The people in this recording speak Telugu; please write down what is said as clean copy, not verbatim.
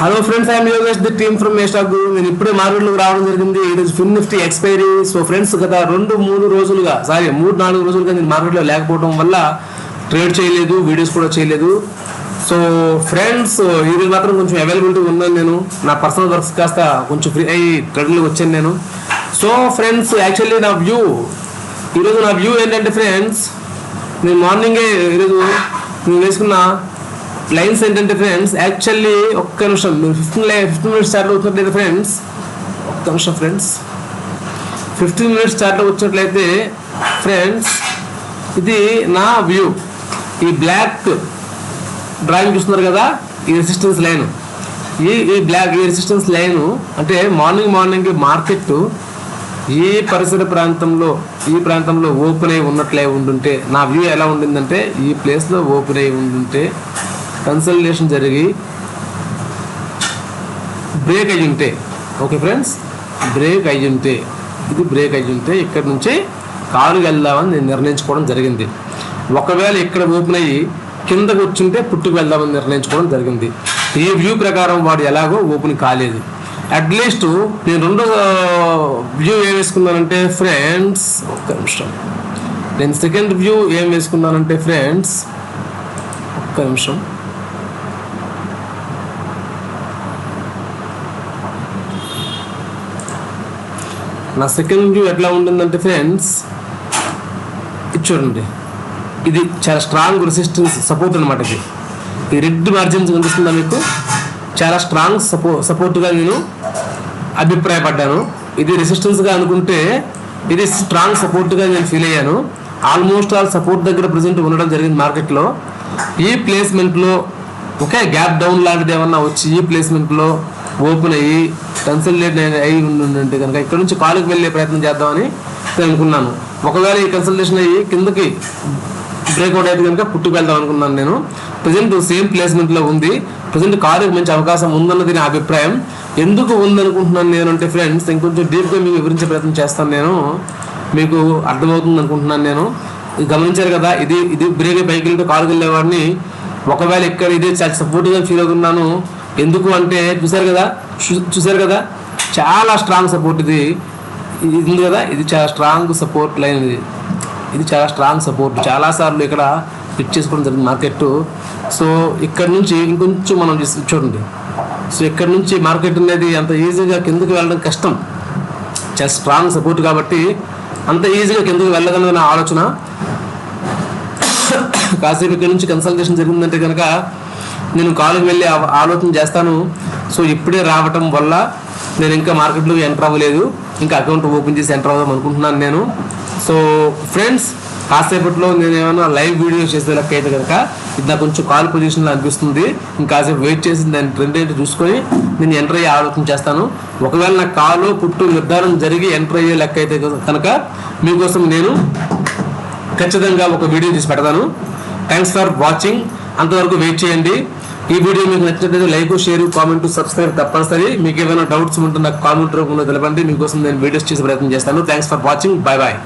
Hello friends, I'm Yogesh the team from Maystock. నేను ఇప్పుడే మార్కెట్లోకి రావడం జరిగింది. ఈరోజు fin nifty expiry. So friends, గత 3-4 రోజులుగా నేను మార్కెట్లో లేకపోవడం వల్ల ట్రేడ్ చేయలేదు, వీడియోస్ కూడా చేయలేదు. సో ఫ్రెండ్స్, ఈరోజు మాత్రం కొంచెం అవైలబిలిటీ ఉన్నాను. నేను నా పర్సనల్ వర్క్స్ కాస్త కొంచెం ఫ్రీ అయ్యి ట్రేడింగ్లోకి వచ్చాను నేను. సో ఫ్రెండ్స్, యాక్చువల్లీ ఈరోజు నా వ్యూ ఏంటంటే ఫ్రెండ్స్, నేను మార్నింగే ఈరోజు నేను వేసుకున్న లైన్స్ ఏంటంటే ఫ్రెండ్స్, యాక్చువల్లీ ఒక్క నిమిషం 15 మినిట్స్ స్టార్ట్ అవుతున్నట్లయితే ఫ్రెండ్స్, ఒక్క నిమిషం ఫ్రెండ్స్, 15 మినిట్స్ స్టార్ట్లో వచ్చినట్లయితే ఫ్రెండ్స్, ఇది నా వ్యూ. ఈ బ్లాక్ డ్రాయింగ్ చూస్తున్నారు కదా, ఈ రెసిస్టెన్స్ లైన్, ఈ రెసిస్టెన్స్ లైన్ అంటే మార్నింగ్ మార్కెట్ ఈ పరిసర ప్రాంతంలో ఓపెన్ అయి ఉన్నట్లే ఉండుంటే, నా వ్యూ ఎలా ఉండిందంటే, ఈ ప్లేస్లో ఓపెన్ అయి ఉండుంటే, కన్సల్టేషన్ జరిగి బ్రేక్ అయ్యి ఉంటే, ఓకే ఫ్రెండ్స్, బ్రేక్ అయ్యి ఉంటే ఇక్కడ నుంచి కారుకి వెళ్దామని నేను నిర్ణయించుకోవడం జరిగింది. ఒకవేళ ఇక్కడ ఓపెన్ అయ్యి కిందకు వచ్చుంటే పుట్టుకు వెళ్దామని నిర్ణయించుకోవడం జరిగింది. ఈ వ్యూ ప్రకారం వాడు ఎలాగో ఓపెన్ కాలేదు. అట్లీస్ట్ నేను రెండో వ్యూ ఏం వేసుకున్నానంటే ఫ్రెండ్స్, ఒక్క నిమిషం, నేను సెకండ్ వ్యూ ఏం వేసుకున్నానంటే ఫ్రెండ్స్, ఒక్క నిమిషం, నా సెకండ్ వ్యూ ఎట్లా ఉంటుందంటే ఫ్రెండ్స్, ఇది చూడండి, ఇది చాలా స్ట్రాంగ్ రెసిస్టెన్స్ సపోర్ట్ అనమాట. ఈ రెడ్ మార్జిన్స్ కనిపిస్తుందా మీకు? చాలా స్ట్రాంగ్ సపోర్ట్గా నేను అభిప్రాయపడ్డాను. ఇది రెసిస్టెన్స్గా అనుకుంటే ఇది స్ట్రాంగ్ సపోర్ట్గా నేను ఫీల్ అయ్యాను. ఆల్మోస్ట్ ఆల్ సపోర్ట్ దగ్గర ప్రజెంట్ ఉండడం జరిగింది మార్కెట్లో. ఈ ప్లేస్మెంట్లో ఒకే గ్యాప్ డౌన్ లాంటిది ఏమన్నా వచ్చి ఈ ప్లేస్మెంట్లో ఓపెన్ అయ్యి కన్సల్టేట్ అయ్యి ఉండుంటే కనుక ఇక్కడ నుంచి కాలుకి వెళ్ళే ప్రయత్నం చేద్దామని అనుకున్నాను. ఒకవేళ ఈ కన్సల్టేషన్ అయ్యి కిందకి బ్రేక్అవుట్ అయితే కనుక పుట్టుకు వెళ్దాం అనుకున్నాను. నేను ప్రజెంట్ సేమ్ ప్లేస్మెంట్లో ఉంది. ప్రజెంట్ కారుకి మంచి అవకాశం ఉందన్నది నా అభిప్రాయం. ఎందుకు ఉందనుకుంటున్నాను నేను అంటే ఫ్రెండ్స్, ఇంకొంచెం డీప్గా మీకు వివరించే ప్రయత్నం చేస్తాను. నేను మీకు అర్థమవుతుంది అనుకుంటున్నాను. నేను గమనించారు కదా, ఇది బ్రేక్ పైకి వెళ్తే కారుకి వెళ్ళేవాడిని. ఒకవేళ ఇక్కడ ఇదే చాలా సపోర్ట్గా ఫీల్ అవుతున్నాను. ఎందుకు అంటే చూసారు కదా చాలా స్ట్రాంగ్ సపోర్ట్ ఇది ఉంది కదా, ఇది చాలా స్ట్రాంగ్ సపోర్ట్ లైన్. ఇది చాలా స్ట్రాంగ్ సపోర్ట్. చాలాసార్లు ఇక్కడ పిక్ చేసుకోవడం జరిగింది మార్కెట్. సో ఇక్కడ నుంచి ఇంకొంచెం మనం చూడండి. సో ఇక్కడ నుంచి మార్కెట్ అనేది అంత ఈజీగా కిందకి వెళ్ళడం కష్టం. చాలా స్ట్రాంగ్ సపోర్ట్ కాబట్టి అంత ఈజీగా కిందకి వెళ్ళగలదు నా ఆలోచన. కాసేపు ఇక్కడ నుంచి కన్సల్టేషన్ జరిగిందంటే కనుక నేను కాలుకి వెళ్ళి ఆలోచన చేస్తాను. సో ఇప్పుడే రావటం వల్ల నేను ఇంకా మార్కెట్లోకి ఎంటర్ అవ్వలేదు. ఇంకా అకౌంట్ ఓపెన్ చేసి ఎంటర్ అవుదాం అనుకుంటున్నాను నేను. సో ఫ్రెండ్స్, కాసేపట్లో నేను ఏమైనా లైవ్ వీడియోస్ చేసే లెక్క అయితే కనుక ఇది నాకు కొంచెం కాల్ పొజిషన్లో అనిపిస్తుంది. ఇంకాసేపు వెయిట్ చేసి దాన్ని ట్రెండ్ ఏంటి చూసుకొని నేను ఎంటర్ అయ్యే ఆలోచన చేస్తాను. ఒకవేళ నాకు కాలు పుట్టు నిర్ధారణ జరిగి ఎంటర్ అయ్యే లెక్క అయితే కనుక మీకోసం నేను ఖచ్చితంగా ఒక వీడియో తీసి పెడతాను. Thanks for watching. అంతవరకు వెయిట్ చేయండి. ఈ వీడియో మీకు నచ్చినట్లయితే లైక్, షేర్, కామెంట్, సబ్స్క్రైబ్ తప్పనిసరి. మీకు ఏమైనా డౌట్స్ ఉంటే నాకు కామెంట్ రూపంలో తెలపండి. మీకోసం నేను వీడియోస్ చేసే ప్రయత్నం చేస్తాను. Thanks for watching. Bye bye.